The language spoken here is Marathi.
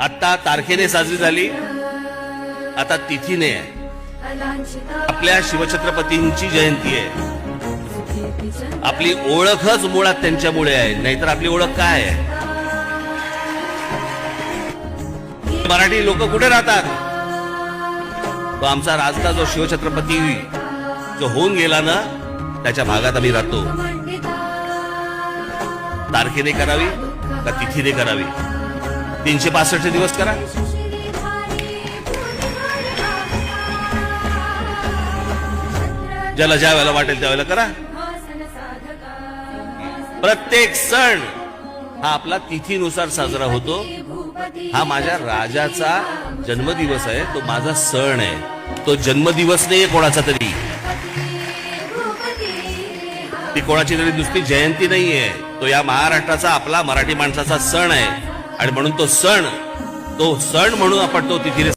आता तारखेने साजरी झाली, आता तिथीने आहे. आपल्या शिवछत्रपतींची जयंती आहे. आपली ओळखच मुळात त्यांच्यामुळे आहे, नाहीतर आपली ओळख काय आहे? मराठी लोक कुठे राहतात? तो आमचा राजता जो शिवछत्रपती जो होऊन गेला ना, त्याच्या भागात आम्ही राहतो. तारखेने करावी का तिथीने करावी? 365 दिवस करा. ज्याला ज्या वेळेला वाटेल त्यावेळेला करा. प्रत्येक सण हा आपला तिथीनुसार साजरा होतो. हा माझ्या राजाचा जन्मदिवस आहे, तो माझा सण आहे. तो जन्मदिवस नाहीये कोणाचा तरी, ती कोणाची तरी नुसती जयंती नाहीये. तो या महाराष्ट्राचा, आपला मराठी माणसाचा सण आहे. आणि म्हणून तो सण म्हणून आपण तो तिथीने